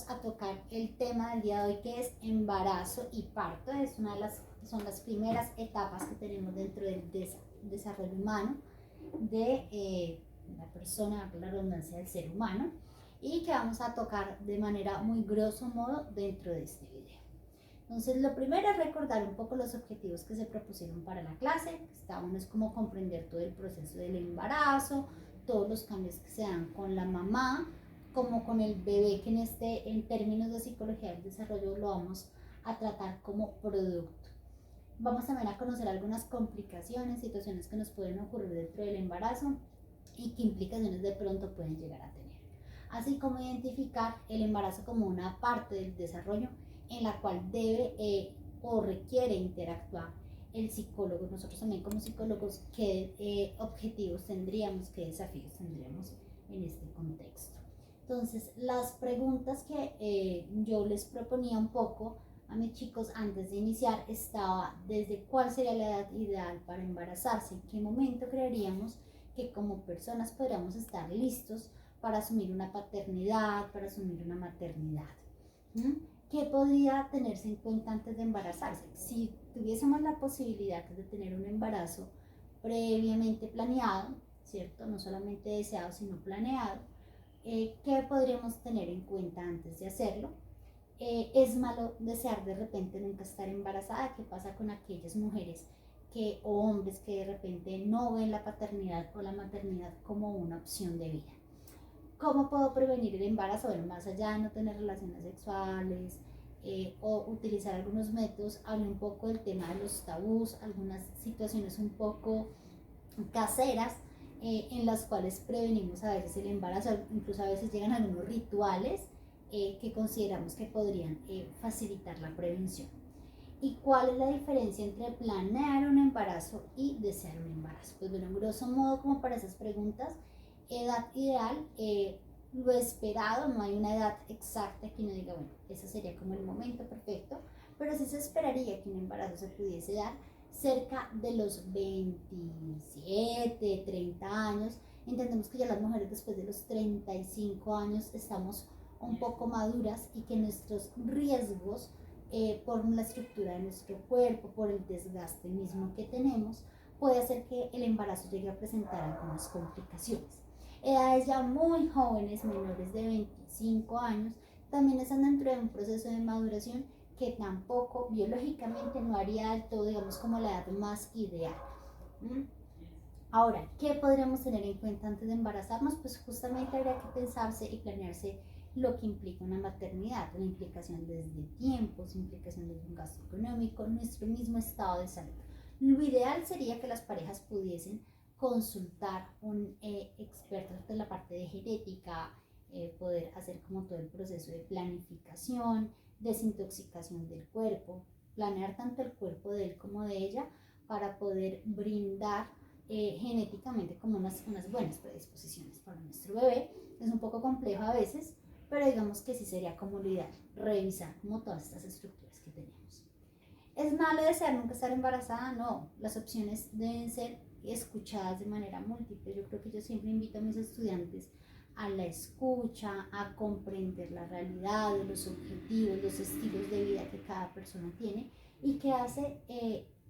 a tocar el tema del día de hoy, que es embarazo y parto. Son las primeras etapas que tenemos dentro del desarrollo humano de la persona, la redundancia del ser humano, y que vamos a tocar de manera muy grosso modo dentro de este video. Entonces, lo primero es recordar un poco los objetivos que se propusieron para la clase. Uno es como comprender todo el proceso del embarazo, todos los cambios que se dan con la mamá, como con el bebé, que en términos de psicología del desarrollo lo vamos a tratar como producto. Vamos también a conocer algunas complicaciones, situaciones que nos pueden ocurrir dentro del embarazo y qué implicaciones de pronto pueden llegar a tener. Así como identificar el embarazo como una parte del desarrollo en la cual debe o requiere interactuar el psicólogo. Nosotros también como psicólogos, qué objetivos tendríamos, qué desafíos tendríamos en este contexto. Entonces, las preguntas que yo les proponía un poco a mis chicos antes de iniciar estaba desde cuál sería la edad ideal para embarazarse, en qué momento creeríamos que como personas podríamos estar listos para asumir una paternidad, para asumir una maternidad. ¿Qué podría tenerse en cuenta antes de embarazarse? Si tuviésemos la posibilidad de tener un embarazo previamente planeado, ¿cierto? No solamente deseado, sino planeado, ¿qué podríamos tener en cuenta antes de hacerlo? Es malo desear de repente nunca estar embarazada. ¿Qué pasa con aquellas mujeres o hombres que de repente no ven la paternidad o la maternidad como una opción de vida? ¿Cómo puedo prevenir el embarazo? Bueno, más allá de no tener relaciones sexuales o utilizar algunos métodos, hablé un poco del tema de los tabús, algunas situaciones un poco caseras en las cuales prevenimos a veces el embarazo, incluso a veces llegan algunos rituales que consideramos que podrían facilitar la prevención. ¿Y cuál es la diferencia entre planear un embarazo y desear un embarazo? Pues bueno, en grosso modo, como para esas preguntas, edad ideal, lo esperado, no hay una edad exacta que uno diga, bueno, ese sería como el momento perfecto, pero sí se esperaría que un embarazo se pudiese dar cerca de los 27, 30 años. Entendemos que ya las mujeres después de los 35 años estamos un poco maduras y que nuestros riesgos por la estructura de nuestro cuerpo, por el desgaste mismo que tenemos, puede hacer que el embarazo llegue a presentar algunas complicaciones. Edades ya muy jóvenes, menores de 25 años, también están dentro de un proceso de maduración que tampoco biológicamente no haría del todo, digamos, como la edad más ideal. Ahora, ¿qué podríamos tener en cuenta antes de embarazarnos? Pues justamente habría que pensarse y planearse lo que implica una maternidad, una implicación desde tiempos, implicación desde un gasto económico, nuestro mismo estado de salud. Lo ideal sería que las parejas pudiesen consultar un experto de la parte de genética, poder hacer como todo el proceso de planificación, desintoxicación del cuerpo, planear tanto el cuerpo de él como de ella para poder brindar genéticamente como unas buenas predisposiciones para nuestro bebé. Es un poco complejo a veces, pero digamos que sí sería como lo ideal, revisar como todas estas estructuras que tenemos. ¿Es malo desear nunca estar embarazada? No, las opciones deben ser escuchadas de manera múltiple. Yo creo que yo siempre invito a mis estudiantes a la escucha, a comprender la realidad, los objetivos, los estilos de vida que cada persona tiene y que hace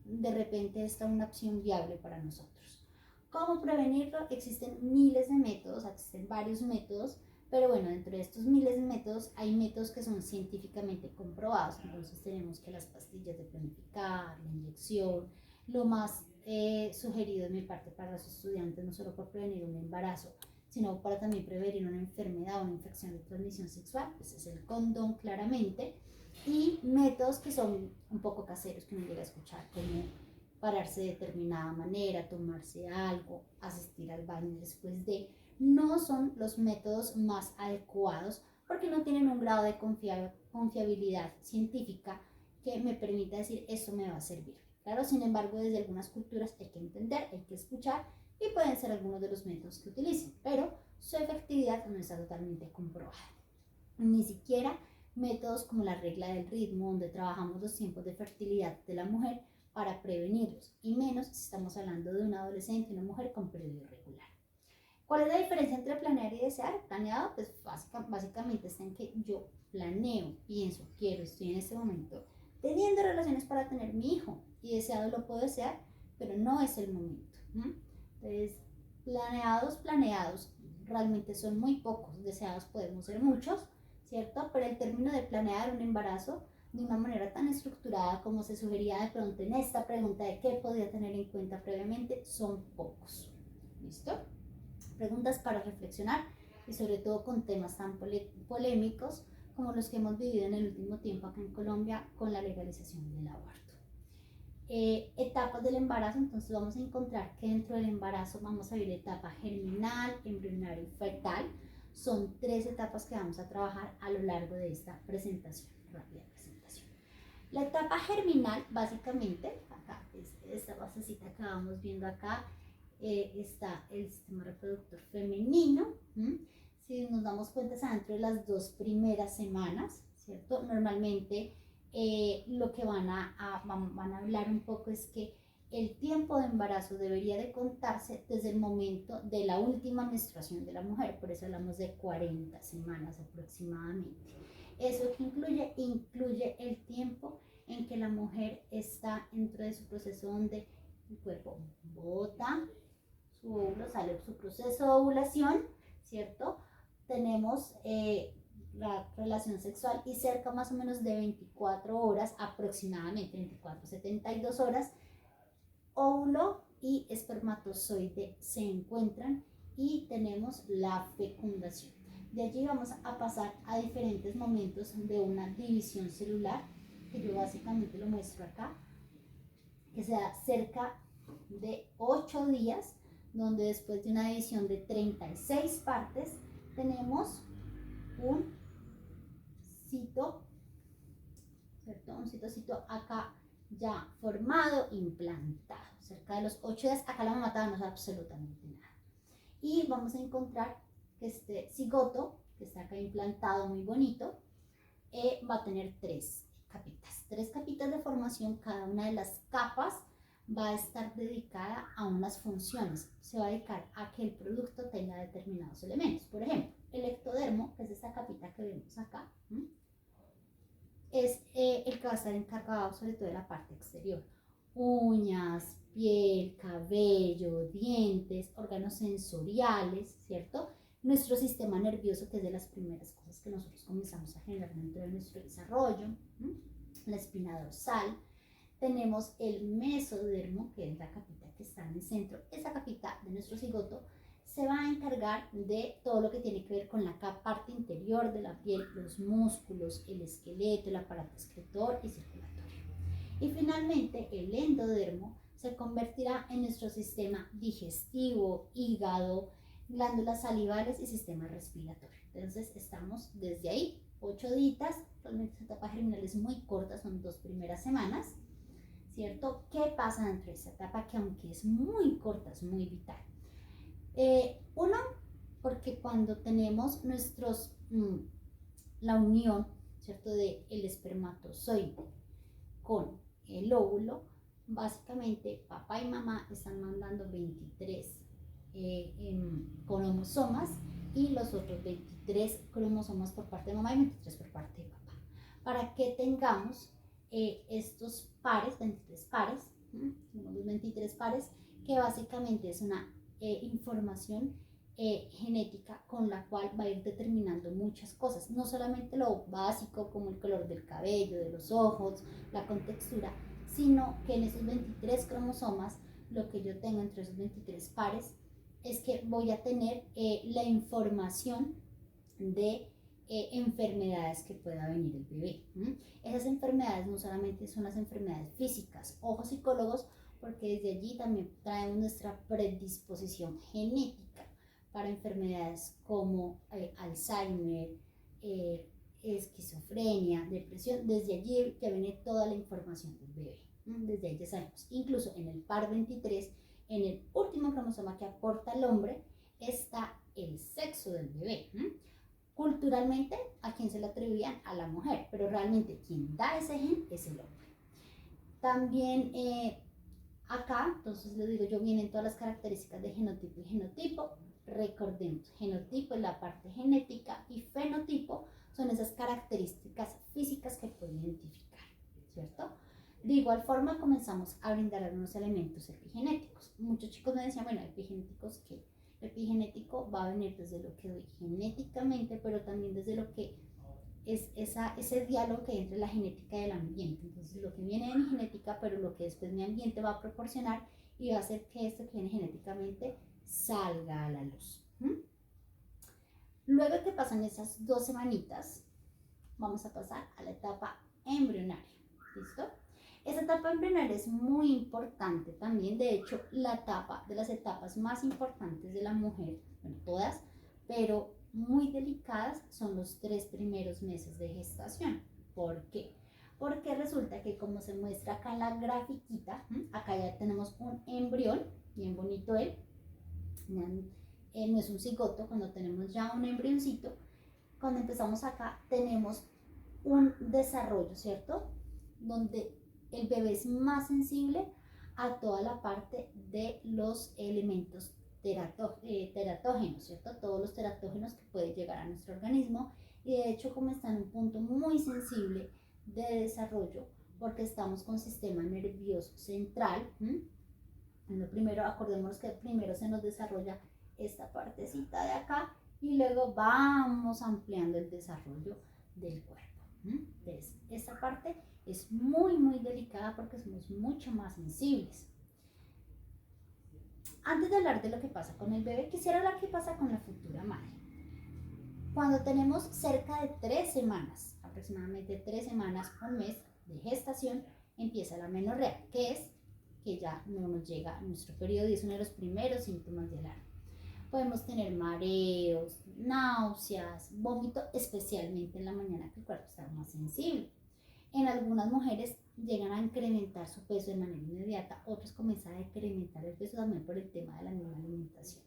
de repente esta una opción viable para nosotros. ¿Cómo prevenirlo? Existen miles de métodos, existen varios métodos, pero bueno, dentro de estos miles de métodos hay métodos que son científicamente comprobados. Entonces tenemos que las pastillas de planificar, la inyección, lo más sugerido de mi parte para los estudiantes, no solo por prevenir un embarazo, sino para también prevenir una enfermedad o una infección de transmisión sexual, pues es el condón claramente, y métodos que son un poco caseros que uno llega a escuchar, como pararse de determinada manera, tomarse algo, asistir al baño después de, no son los métodos más adecuados porque no tienen un grado de confiabilidad científica que me permita decir esto me va a servir. Claro, sin embargo, desde algunas culturas hay que entender, hay que escuchar y pueden ser algunos de los métodos que utilicen, pero su efectividad no está totalmente comprobada. Ni siquiera métodos como la regla del ritmo, donde trabajamos los tiempos de fertilidad de la mujer para prevenirlos, y menos si estamos hablando de un adolescente, una mujer con periodo irregular. ¿Cuál es la diferencia entre planear y desear? Planeado, pues básicamente está en que yo planeo, pienso, quiero, estoy en este momento teniendo relaciones para tener mi hijo, y deseado lo puedo desear, pero no es el momento. Entonces, planeados, realmente son muy pocos, deseados podemos ser muchos, ¿cierto? Pero el término de planear un embarazo de una manera tan estructurada como se sugería de pronto en esta pregunta de qué podía tener en cuenta previamente, son pocos. ¿Listo? Preguntas para reflexionar y sobre todo con temas tan polémicos como los que hemos vivido en el último tiempo acá en Colombia con la legalización del aborto. Etapas del embarazo, entonces vamos a encontrar que dentro del embarazo vamos a ver etapa germinal, embrionario y fetal. Son 3 etapas que vamos a trabajar a lo largo de esta presentación, rápida presentación. La etapa germinal, básicamente, acá es esta basecita que vamos viendo acá, está el sistema reproductor femenino. Si nos damos cuenta, está dentro de las 2 primeras semanas, ¿cierto? Normalmente lo que van a hablar un poco es que el tiempo de embarazo debería de contarse desde el momento de la última menstruación de la mujer, por eso hablamos de 40 semanas aproximadamente. ¿Eso que incluye? Incluye el tiempo en que la mujer está dentro de su proceso donde el cuerpo bota su óvulo, sale su proceso de ovulación, ¿cierto? Tenemos la relación sexual y cerca más o menos de 24 horas, aproximadamente 24 72 horas, óvulo y espermatozoide se encuentran y tenemos la fecundación. De allí vamos a pasar a diferentes momentos de una división celular, que yo básicamente lo muestro acá, que se da cerca de 8 días, donde después de una división de 36 partes tenemos un cito, ¿cierto? Un citocito acá ya formado, implantado. Cerca de los 8 días, acá la mamá no sabe absolutamente nada. Y vamos a encontrar que este cigoto, que está acá implantado muy bonito, va a tener 3 capitas. 3 capitas de formación, cada una de las capas va a estar dedicada a unas funciones. Se va a dedicar a que el producto tenga determinados elementos. Por ejemplo, el ectodermo, que es esta capita que vemos acá, es el que va a estar encargado sobre todo de la parte exterior. Uñas, piel, cabello, dientes, órganos sensoriales, ¿cierto? Nuestro sistema nervioso, que es de las primeras cosas que nosotros comenzamos a generar dentro de nuestro desarrollo. La espina dorsal. Tenemos el mesodermo, que es la capita que está en el centro. Esa capita de nuestro cigoto se va a encargar de todo lo que tiene que ver con la parte interior de la piel, los músculos, el esqueleto, el aparato excretor y circulatorio. Y finalmente el endodermo se convertirá en nuestro sistema digestivo, hígado, glándulas salivales y sistema respiratorio. Entonces estamos desde ahí, 8 días, realmente esta etapa germinal es muy corta, son 2 primeras semanas, ¿cierto? ¿Qué pasa dentro de esta etapa que aunque es muy corta, es muy vital? Uno, porque cuando tenemos la unión, ¿cierto? De el espermatozoide con el óvulo, básicamente papá y mamá están mandando 23 cromosomas y los otros 23 cromosomas por parte de mamá y 23 por parte de papá. Para que tengamos estos pares, 23 pares, los 23 pares, que básicamente es una información genética con la cual va a ir determinando muchas cosas, no solamente lo básico como el color del cabello, de los ojos, la contextura, sino que en esos 23 cromosomas, lo que yo tengo entre esos 23 pares es que voy a tener la información de enfermedades que pueda venir el bebé. Esas enfermedades no solamente son las enfermedades físicas, ojo psicólogos, porque desde allí también traemos nuestra predisposición genética para enfermedades como Alzheimer, esquizofrenia, depresión. Desde allí ya viene toda la información del bebé. Desde ahí ya sabemos. Incluso en el par 23, en el último cromosoma que aporta el hombre, está el sexo del bebé. Culturalmente, ¿a quién se le atribuían? A la mujer, pero realmente quien da ese gen es el hombre. También acá, entonces les digo yo, vienen todas las características de genotipo y genotipo, Recordemos, genotipo es la parte genética y fenotipo son esas características físicas que puede identificar, ¿cierto? De igual forma comenzamos a brindar algunos elementos epigenéticos. Muchos chicos me decían, bueno, epigenéticos, ¿qué? El epigenético va a venir desde lo que doy genéticamente, pero también desde lo que es ese diálogo que hay entre la genética y el ambiente. Entonces, lo que viene de mi genética, pero lo que después mi ambiente va a proporcionar y va a hacer que esto que viene genéticamente salga a la luz. Luego que pasan esas 2 semanitas, vamos a pasar a la etapa embrionaria. ¿Listo? Esa etapa embrionaria es muy importante también, de hecho, la etapa de las etapas más importantes de la mujer, bueno, todas, pero muy delicadas son los 3 primeros meses de gestación. ¿Por qué? Porque resulta que como se muestra acá en la grafiquita, acá ya tenemos un embrión, bien bonito él, no es un cigoto, cuando tenemos ya un embrioncito, cuando empezamos acá tenemos un desarrollo, ¿cierto? Donde el bebé es más sensible a toda la parte de los elementos teratógenos, ¿cierto? Todos los teratógenos que pueden llegar a nuestro organismo y de hecho como está en un punto muy sensible de desarrollo porque estamos con sistema nervioso central, lo primero, acordémonos que primero se nos desarrolla esta partecita de acá y luego vamos ampliando el desarrollo del cuerpo. Entonces, esta parte es muy delicada porque somos mucho más sensibles. Antes de hablar de lo que pasa con el bebé, quisiera hablar qué pasa con la futura madre. Cuando tenemos cerca de 3 semanas, aproximadamente 3 semanas, un mes de gestación, empieza la menorrea, que es que ya no nos llega a nuestro periodo y es uno de los primeros síntomas del año. Podemos tener mareos, náuseas, vómito, especialmente en la mañana que el cuerpo está más sensible. En algunas mujeres llegan a incrementar su peso de manera inmediata, otras comienzan a incrementar el peso también por el tema de la misma alimentación.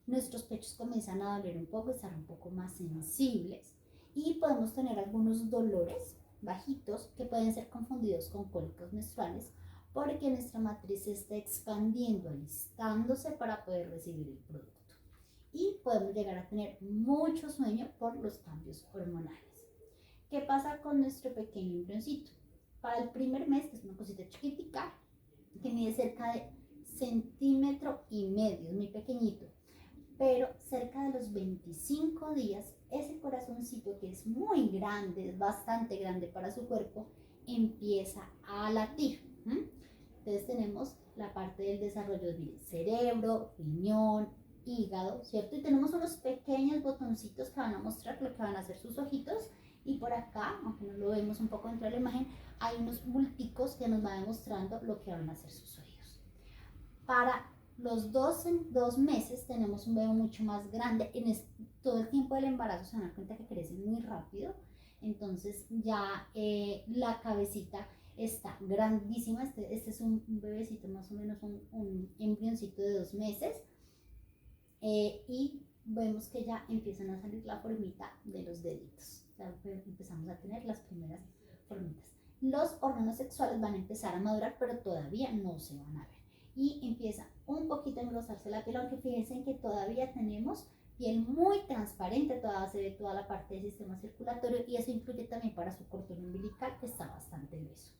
Nuestros pechos comienzan a doler un poco, estar un poco más sensibles y podemos tener algunos dolores bajitos que pueden ser confundidos con cólicos menstruales porque nuestra matriz se está expandiendo, alistándose para poder recibir el producto. Y podemos llegar a tener mucho sueño por los cambios hormonales. ¿Qué pasa con nuestro pequeño embrioncito? Para el primer mes, que es una cosita chiquitica, que mide cerca de 1,5 centímetros, es muy pequeñito, pero cerca de los 25 días, ese corazoncito que es muy grande, es bastante grande para su cuerpo, empieza a latir. Entonces tenemos la parte del desarrollo del cerebro, riñón, hígado, ¿cierto? Y tenemos unos pequeños botoncitos que van a mostrar lo que van a hacer sus ojitos. Y por acá, aunque no lo vemos un poco dentro de la imagen, hay unos bulticos que nos van demostrando lo que van a hacer sus oídos. Para los 2 meses tenemos un bebé mucho más grande. Todo el tiempo del embarazo se dan cuenta que crecen muy rápido. Entonces ya la cabecita está grandísima. Este es un bebecito, más o menos un embrioncito de 2 meses. Y vemos que ya empiezan a salir la formita de los deditos. Ya empezamos a tener las primeras formitas. Los órganos sexuales van a empezar a madurar, pero todavía no se van a ver. Y empieza un poquito a engrosarse la piel, aunque fíjense que todavía tenemos piel muy transparente, todavía se ve toda la parte del sistema circulatorio y eso incluye también para su cordón umbilical que está bastante grueso.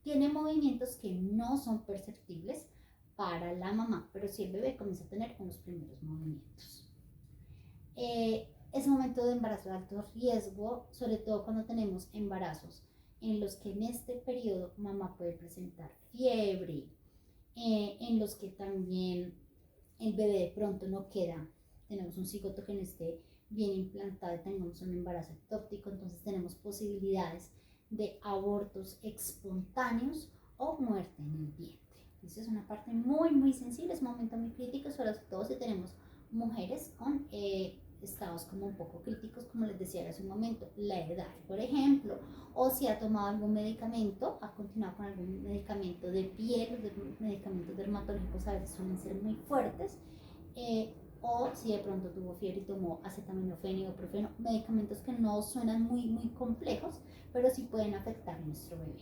Tiene movimientos que no son perceptibles para la mamá, pero sí el bebé comienza a tener unos primeros movimientos. Es un momento de embarazo de alto riesgo, sobre todo cuando tenemos embarazos en los que en este periodo mamá puede presentar fiebre, en los que también el bebé de pronto no queda, tenemos un cigoto que no esté bien implantado y tenemos un embarazo ectópico, entonces tenemos posibilidades de abortos espontáneos o muerte en el vientre. Esa es una parte muy sensible, es un momento muy crítico, sobre todo si tenemos mujeres con estados como un poco críticos, como les decía hace un momento, la edad, por ejemplo, o si ha tomado algún medicamento, ha continuado con algún medicamento de piel, los medicamentos dermatológicos a veces suelen ser muy fuertes, o si de pronto tuvo fiebre y tomó acetaminofén, ibuprofeno, medicamentos que no suenan muy complejos, pero sí pueden afectar a nuestro bebé.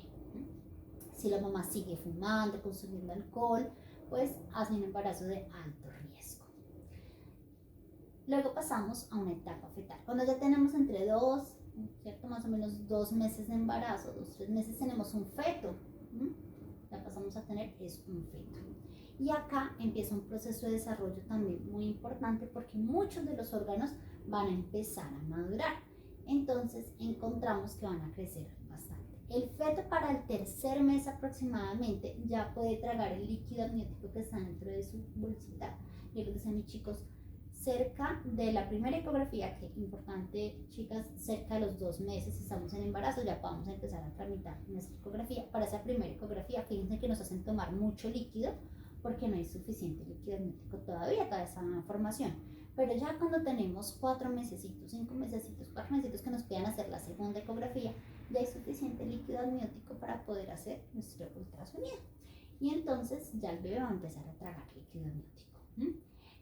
Si la mamá sigue fumando, consumiendo alcohol, pues hace un embarazo de alto riesgo. Luego pasamos a una etapa fetal. Cuando ya tenemos entre 2, ¿cierto? Más o menos 2 meses de embarazo, 2, 3 meses, tenemos un feto. Ya pasamos a tener es un feto. Y acá empieza un proceso de desarrollo también muy importante porque muchos de los órganos van a empezar a madurar. Entonces encontramos que van a crecer bastante. El feto para el tercer mes aproximadamente ya puede tragar el líquido amniótico que está dentro de su bolsita. Yo les decía a mis chicos, cerca de la primera ecografía, que es importante, chicas, cerca de los 2 meses, si estamos en embarazo, ya podemos empezar a tramitar nuestra ecografía. Para esa primera ecografía, fíjense que nos hacen tomar mucho líquido porque no hay suficiente líquido amniótico todavía, toda esa formación. Pero ya cuando tenemos 4 mesecitos, 5 mesecitos, 4 mesecitos que nos puedan hacer la segunda ecografía, ya hay suficiente líquido amniótico para poder hacer nuestro ultrasonido. Y entonces ya el bebé va a empezar a tragar líquido amniótico.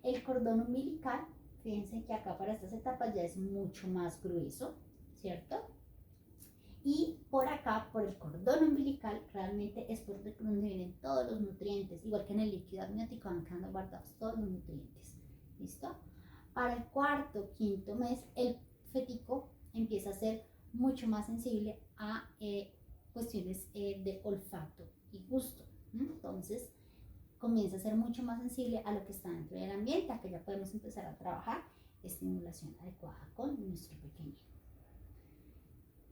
El cordón umbilical, fíjense que acá para estas etapas ya es mucho más grueso, ¿cierto? Y por acá, por el cordón umbilical, realmente es por donde vienen todos los nutrientes, igual que en el líquido amniótico van quedando guardados todos los nutrientes. ¿Listo? Para el cuarto, quinto mes, el fetico empieza a ser mucho más sensible a cuestiones de olfato y gusto. Entonces, comienza a ser mucho más sensible a lo que está dentro del ambiente, a que ya podemos empezar a trabajar estimulación adecuada con nuestro pequeño.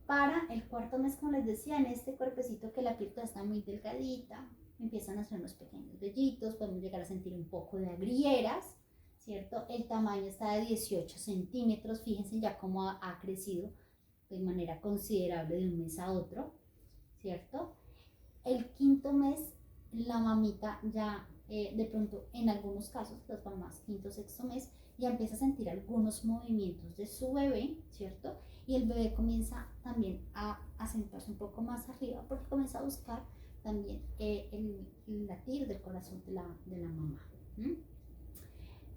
Para el cuarto mes, como les decía, en este cuerpecito que la piel está muy delgadita, empiezan a hacer unos pequeños vellitos, podemos llegar a sentir un poco de agrieras, ¿cierto? El tamaño está de 18 centímetros, fíjense ya cómo ha crecido de manera considerable de un mes a otro, ¿cierto? El quinto mes, la mamita ya de pronto, en algunos casos, las mamás quinto, sexto mes, ya empieza a sentir algunos movimientos de su bebé, ¿cierto? Y el bebé comienza también a sentarse un poco más arriba porque comienza a buscar también el latir del corazón de la mamá.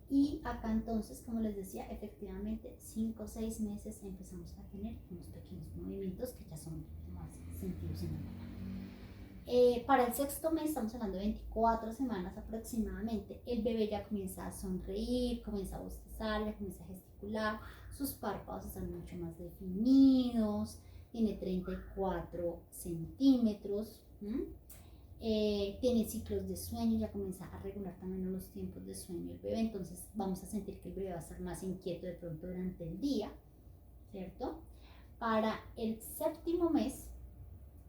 Y acá entonces, como les decía, efectivamente 5 o 6 meses empezamos a tener unos pequeños movimientos que ya son más sentidos en la mamá. Para el sexto mes, estamos hablando de 24 semanas aproximadamente, el bebé ya comienza a sonreír, comienza a bostezar, ya comienza a gesticular, sus párpados están mucho más definidos, tiene 34 centímetros, tiene ciclos de sueño, ya comienza a regular también los tiempos de sueño el bebé, entonces vamos a sentir que el bebé va a estar más inquieto de pronto durante el día, ¿cierto? Para el séptimo mes,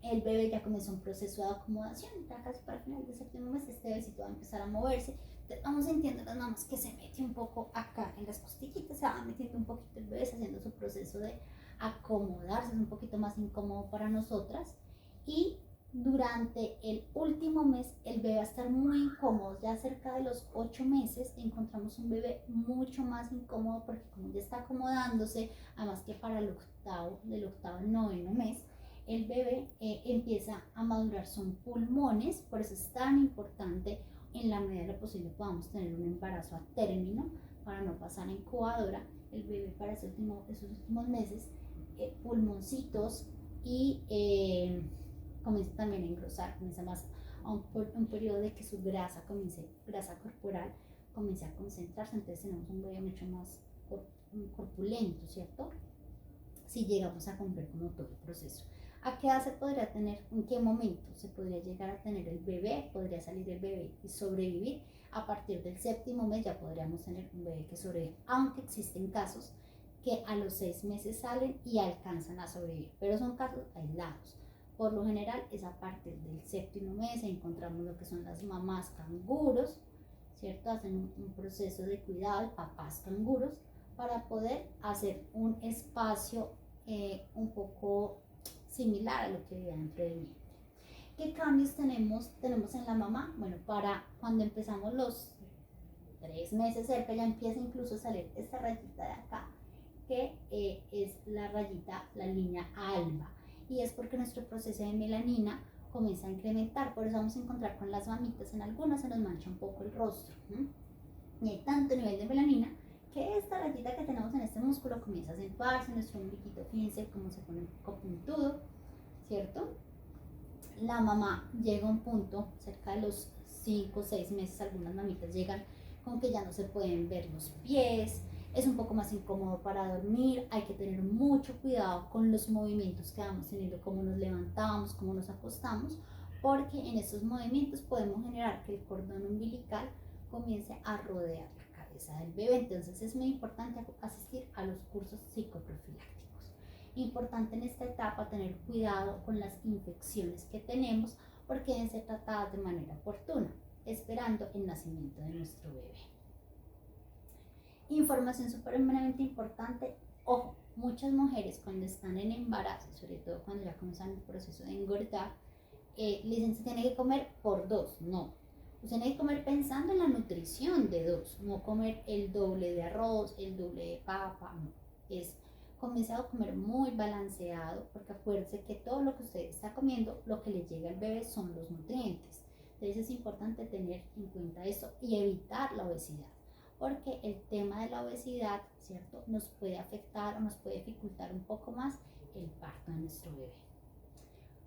el bebé ya comenzó un proceso de acomodación, ya casi para el final del séptimo mes este bebecito va a empezar a moverse. Entonces vamos sintiendo las mamás que se mete un poco acá en las costillitas, se va metiendo un poquito el bebé, haciendo su proceso de acomodarse, es un poquito más incómodo para nosotras. Y durante el último mes el bebé va a estar muy incómodo, ya cerca de los 8 meses encontramos un bebé mucho más incómodo porque como ya está acomodándose, además que para el octavo, del octavo al noveno mes, el bebé empieza a madurar son pulmones, por eso es tan importante en la medida de lo posible podamos tener un embarazo a término para no pasar incubadora. El bebé para esos últimos meses, pulmoncitos y comienza también a engrosar, comienza más a un periodo de que su grasa corporal comience a concentrarse, entonces tenemos un bebé mucho más corpulento, ¿cierto? Si llegamos a cumplir como todo el proceso. ¿A qué edad se podría tener? ¿En qué momento se podría llegar a tener el bebé? Podría salir el bebé y sobrevivir. A partir del séptimo mes ya podríamos tener un bebé que sobrevive, aunque existen casos que a los 6 meses salen y alcanzan a sobrevivir, pero son casos aislados. Por lo general es a partir del séptimo mes, encontramos lo que son las mamás canguros, ¿cierto? Hacen un proceso de cuidado, papás canguros, para poder hacer un espacio un poco similar a lo que había dentro del vientre. ¿Qué cambios tenemos en la mamá? Bueno, para cuando empezamos los 3 meses cerca ya empieza incluso a salir esta rayita de acá, que es la rayita, la línea alba, y es porque nuestro proceso de melanina comienza a incrementar, por eso vamos a encontrar con las mamitas, en algunas se nos mancha un poco el rostro, y hay tanto nivel de melanina que esta rayita que tenemos en este músculo comienza a acentuarse, nuestro ombliguito, fíjense cómo se pone un poco puntudo, ¿cierto? La mamá llega a un punto, cerca de los 5 o 6 meses, algunas mamitas llegan con que ya no se pueden ver los pies, es un poco más incómodo para dormir, hay que tener mucho cuidado con los movimientos que vamos teniendo, cómo nos levantamos, cómo nos acostamos, porque en estos movimientos podemos generar que el cordón umbilical comience a rodear la cabeza del bebé. Entonces es muy importante asistir a los cursos psicoprofilácticos. Importante en esta etapa tener cuidado con las infecciones que tenemos, porque deben ser tratadas de manera oportuna, esperando el nacimiento de nuestro bebé. Información supremamente importante. Ojo, muchas mujeres cuando están en embarazo, sobre todo cuando ya comienzan el proceso de engordar, le dicen se tiene que comer por 2. No, usted tiene que comer pensando en la nutrición de 2, no comer el doble de arroz, el doble de papa, no. Es comenzar a comer muy balanceado, porque acuérdense que todo lo que usted está comiendo, lo que le llega al bebé son los nutrientes. Entonces es importante tener en cuenta eso y evitar la obesidad, porque el tema de la obesidad, ¿cierto?, nos puede afectar o nos puede dificultar un poco más el parto de nuestro bebé.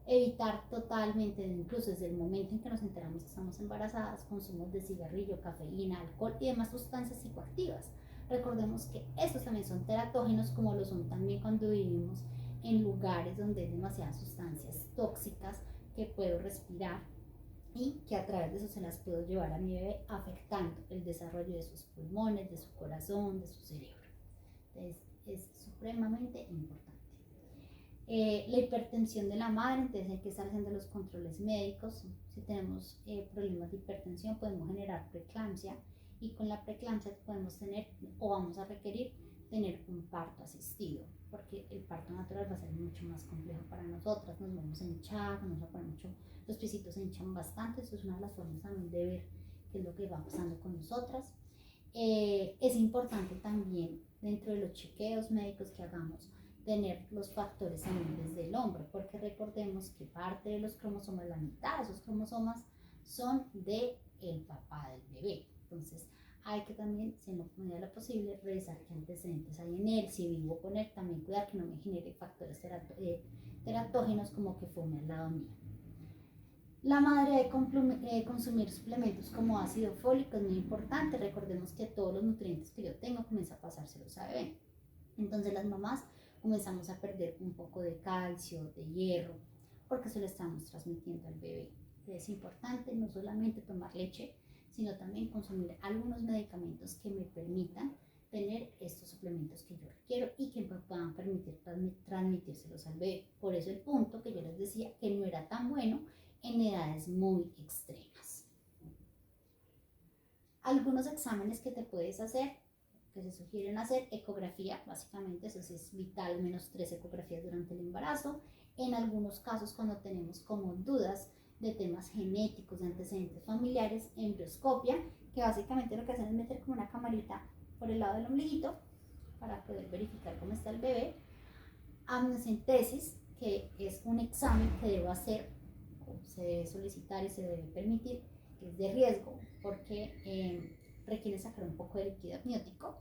Evitar totalmente, incluso desde el momento en que nos enteramos que estamos embarazadas, consumos de cigarrillo, cafeína, alcohol y demás sustancias psicoactivas. Recordemos que estos también son teratógenos, como lo son también cuando vivimos en lugares donde hay demasiadas sustancias tóxicas que puedo respirar y que a través de eso se las puedo llevar a mi bebé, afectando el desarrollo de sus pulmones, de su corazón, de su cerebro. Entonces es supremamente importante. La hipertensión de la madre, entonces hay que estar haciendo los controles médicos. Si tenemos problemas de hipertensión, podemos generar preeclampsia, y con la preeclampsia podemos tener o vamos a requerir tener un parto asistido, porque el parto natural va a ser mucho más complejo para nosotras. Nos vamos a hinchar, nos va a poner mucho, los piecitos se hinchan bastante. Eso es una de las formas también de ver qué es lo que va pasando con nosotras. Es importante también, dentro de los chequeos médicos que hagamos, tener los factores también desde el hombro, porque recordemos que parte de los cromosomas, la mitad de esos cromosomas, son del papá del bebé. Entonces hay que también, si no me da lo posible, revisar qué antecedentes hay en él, si vivo con él, también cuidar que no me genere factores teratógenos como que fume al lado mío. La madre debe consumir suplementos como ácido fólico, es muy importante. Recordemos que todos los nutrientes que yo tengo comienza a pasárselos a bebé. Entonces las mamás comenzamos a perder un poco de calcio, de hierro, porque se lo estamos transmitiendo al bebé. Es importante no solamente tomar leche, sino también consumir algunos medicamentos que me permitan tener estos suplementos que yo requiero y que me puedan permitir transmitírselos al bebé. Por eso el punto que yo les decía que no era tan bueno en edades muy extremas. Algunos exámenes que te puedes hacer, que se sugieren hacer: ecografía, básicamente eso sí es vital, al menos 3 ecografías durante el embarazo. En algunos casos, cuando tenemos como dudas de temas genéticos, de antecedentes familiares, embrioscopia, que básicamente lo que hacen es meter como una camarita por el lado del ombliguito para poder verificar cómo está el bebé. Amniocentesis, que es un examen que debo hacer, o se debe solicitar y se debe permitir, que es de riesgo porque requiere sacar un poco de líquido amniótico,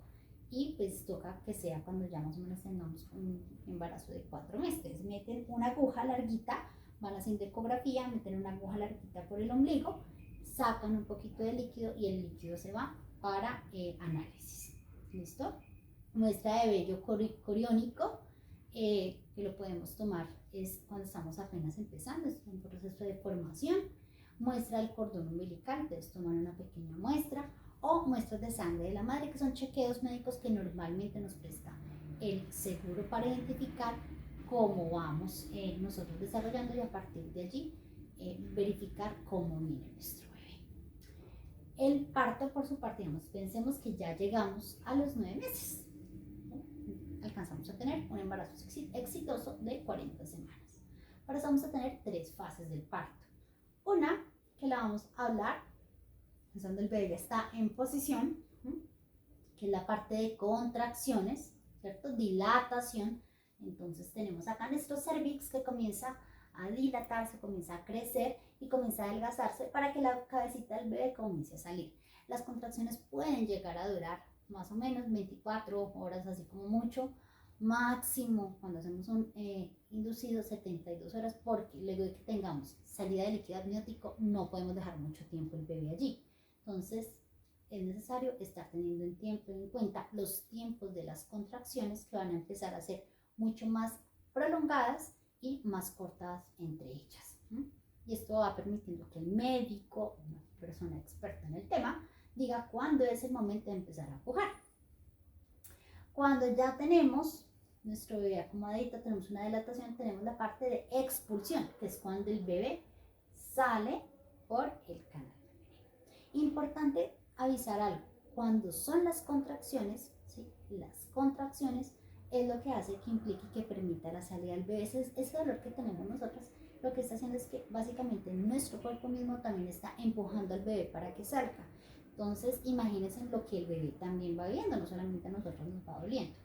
y pues toca que sea cuando ya más o menos tengamos un embarazo de 4 meses. Meten una aguja larguita, van haciendo ecografía, meten una aguja larguita por el ombligo, sacan un poquito de líquido y el líquido se va para análisis. ¿Listo? Muestra de vello coriónico, que lo podemos tomar es cuando estamos apenas empezando, es un proceso de formación. Muestra del cordón umbilical, entonces toman una pequeña muestra, o muestras de sangre de la madre, que son chequeos médicos que normalmente nos presta el seguro para identificar cómo vamos nosotros desarrollando, y a partir de allí verificar cómo viene nuestro bebé. El parto, por su parte, digamos, pensemos que ya llegamos a los 9 meses, ¿no? Alcanzamos a tener un embarazo exitoso de 40 semanas. Ahora vamos a tener 3 fases del parto. Una, que la vamos a hablar cuando el bebé está en posición, que es la parte de contracciones, ¿cierto? Dilatación. Entonces tenemos acá nuestro cervix que comienza a dilatarse, comienza a crecer y comienza a adelgazarse para que la cabecita del bebé comience a salir. Las contracciones pueden llegar a durar más o menos 24 horas, así como mucho, máximo cuando hacemos un inducido 72 horas, porque luego de que tengamos salida de líquido amniótico no podemos dejar mucho tiempo el bebé allí. Entonces es necesario estar teniendo en cuenta los tiempos de las contracciones que van a empezar a ser mucho más prolongadas y más cortadas entre ellas. Y esto va permitiendo que el médico, una persona experta en el tema, diga cuándo es el momento de empezar a pujar. Cuando ya tenemos nuestro bebé acomodadito, tenemos una dilatación, tenemos la parte de expulsión, que es cuando el bebé sale por el canal. Importante avisar algo, cuando son las contracciones, ¿sí? Las contracciones es lo que hace que implique que permita la salida del bebé. Ese dolor que tenemos nosotras, lo que está haciendo es que básicamente nuestro cuerpo mismo también está empujando al bebé para que salga. Entonces imagínense lo que el bebé también va viendo, no solamente a nosotros nos va doliendo.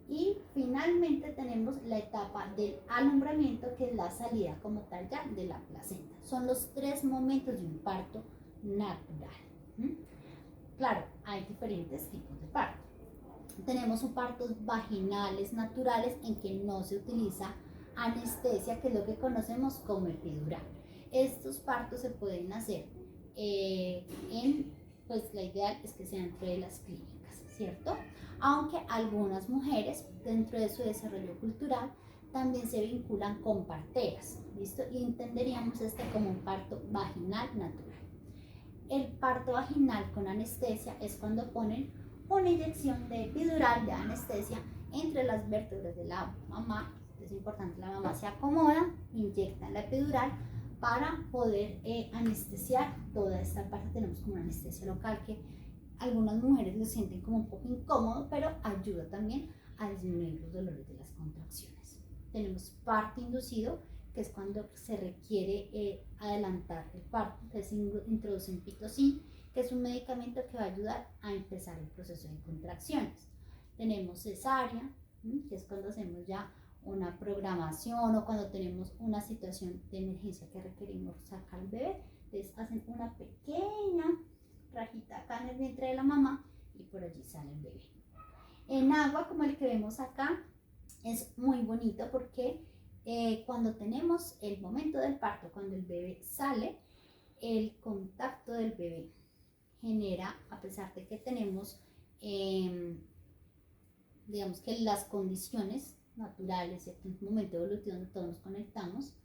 Y finalmente tenemos la etapa del alumbramiento, que es la salida como tal ya de la placenta. Son los 3 momentos de un parto natural. Claro, hay diferentes tipos de parto. Tenemos un partos vaginales naturales en que no se utiliza anestesia, que es lo que conocemos como epidural. Estos partos se pueden hacer pues la ideal es que sean dentro de las clínicas, ¿cierto? Aunque algunas mujeres dentro de su desarrollo cultural también se vinculan con parteras, ¿listo? Y entenderíamos este como un parto vaginal natural. El parto vaginal con anestesia es cuando ponen una inyección de epidural de anestesia entre las vértebras de la mamá. Es importante, la mamá se acomoda, inyecta la epidural para poder anestesiar toda esta parte. Tenemos como una anestesia local que algunas mujeres lo sienten como un poco incómodo, pero ayuda también a disminuir los dolores de las contracciones. Tenemos parto inducido, que es cuando se requiere adelantar el parto. Entonces introducen pitocin, que es un medicamento que va a ayudar a empezar el proceso de contracciones. Tenemos cesárea, que es cuando hacemos ya una programación o cuando tenemos una situación de emergencia que requerimos sacar al bebé. Entonces hacen una pequeña rajita acá en el vientre de la mamá y por allí sale el bebé. En agua, como el que vemos acá, es muy bonito porque cuando tenemos el momento del parto, cuando el bebé sale, el contacto del bebé genera, a pesar de que tenemos, digamos que las condiciones naturales, ¿cierto? Un momento evolutivo donde todos nos conectamos,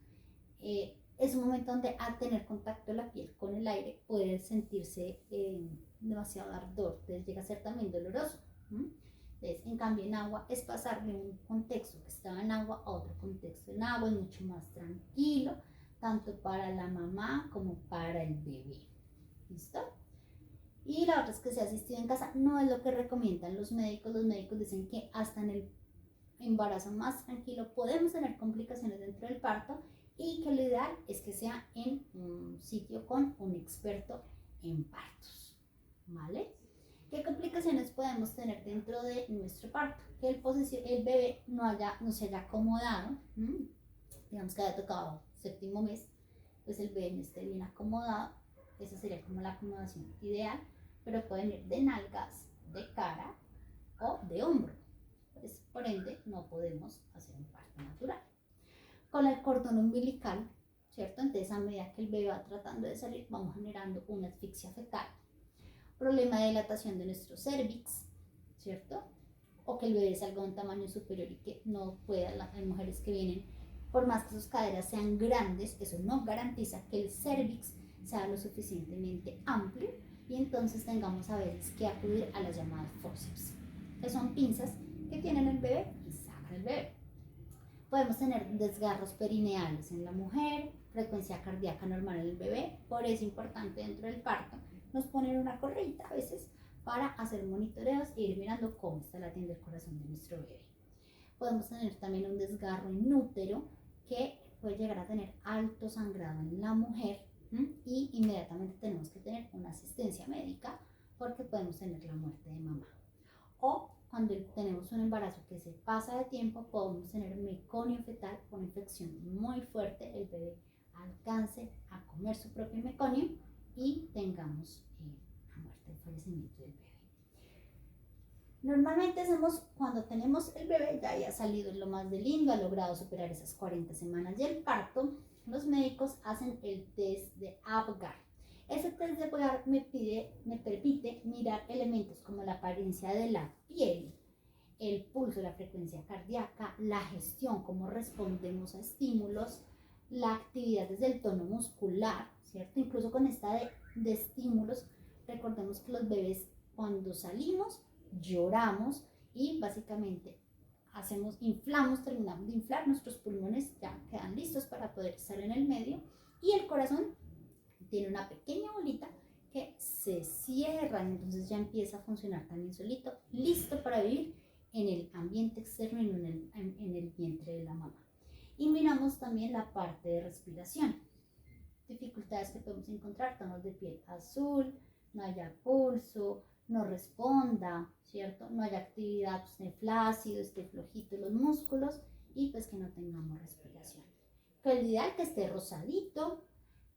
es un momento donde al tener contacto la piel con el aire puede sentirse demasiado ardor, entonces llega a ser también doloroso. Entonces, en cambio en agua es pasar de un contexto que estaba en agua a otro contexto en agua, es mucho más tranquilo, tanto para la mamá como para el bebé. ¿Listo? Y la otra es que sea asistido en casa, no es lo que recomiendan los médicos dicen que hasta en el embarazo más tranquilo podemos tener complicaciones dentro del parto y que lo ideal es que sea en un sitio con un experto en partos, ¿vale? ¿Qué complicaciones podemos tener dentro de nuestro parto? Que el bebé no se haya acomodado, digamos que haya tocado 7º mes, pues el bebé no esté bien acomodado, esa sería como la acomodación ideal, pero pueden ir de nalgas, de cara o de hombro. Pues, por ende, no podemos hacer un parto natural. Con el cordón umbilical, ¿cierto? Entonces, a medida que el bebé va tratando de salir, vamos generando una asfixia fetal. Problema de dilatación de nuestro cervix, ¿cierto? O que el bebé salga a un tamaño superior y que no pueda, hay mujeres que vienen, por más que sus caderas sean grandes, eso no garantiza que el cervix sea lo suficientemente amplio y entonces tengamos a veces que acudir a las llamadas forceps, que son pinzas que tienen el bebé y sacan el bebé. Podemos tener desgarros perineales en la mujer, frecuencia cardíaca normal en el bebé, por eso es importante dentro del parto nos ponen una correita a veces para hacer monitoreos e ir mirando cómo está latiendo el corazón de nuestro bebé. Podemos tener también un desgarro en útero que puede llegar a tener alto sangrado en la mujer y inmediatamente tenemos que tener una asistencia médica porque podemos tener la muerte de mamá. O cuando tenemos un embarazo que se pasa de tiempo, podemos tener meconio fetal, una infección muy fuerte, el bebé alcance a comer su propio meconio y tengamos la muerte, el fallecimiento del bebé. Normalmente hacemos, cuando tenemos el bebé ya haya salido en lo más de lindo, ha logrado superar esas 40 semanas y el parto, los médicos hacen el test de Apgar. Ese test de Boyer me permite mirar elementos como la apariencia de la piel, el pulso, la frecuencia cardíaca, la gestión, cómo respondemos a estímulos, la actividad desde el tono muscular, ¿cierto? Incluso con esta de estímulos, recordemos que los bebés cuando salimos lloramos y básicamente terminamos de inflar, nuestros pulmones ya quedan listos para poder estar en el medio y el corazón tiene una pequeña bolita que se cierra, entonces ya empieza a funcionar también solito, listo para vivir en el ambiente externo y no en el vientre de la mamá. Y miramos también la parte de respiración. Dificultades que podemos encontrar, tonos de piel azul, no haya pulso, no responda, ¿cierto? No haya actividad, esté flácido, esté flojito los músculos y pues que no tengamos respiración. Que el ideal que esté rosadito,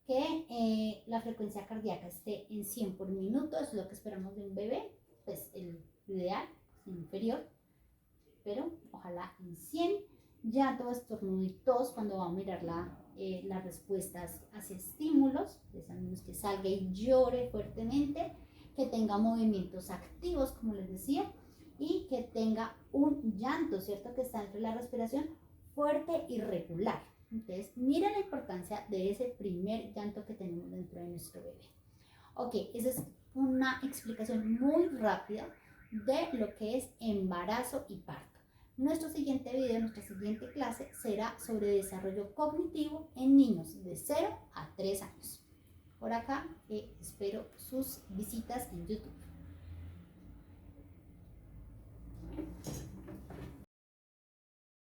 que la frecuencia cardíaca esté en 100 por minuto, es lo que esperamos de un bebé, pues el ideal es inferior, pero ojalá en 100. Ya todo estornudo y tos cuando va a mirar las respuestas hacia estímulos, deseamos que salga y llore fuertemente, que tenga movimientos activos, como les decía, y que tenga un llanto, ¿cierto? Que está entre la respiración fuerte y regular. Entonces, miren la importancia de ese primer llanto que tenemos dentro de nuestro bebé. Ok, esa es una explicación muy rápida de lo que es embarazo y parto. Nuestro siguiente video, nuestra siguiente clase será sobre desarrollo cognitivo en niños de 0 a 3 años. Por acá espero sus visitas en YouTube.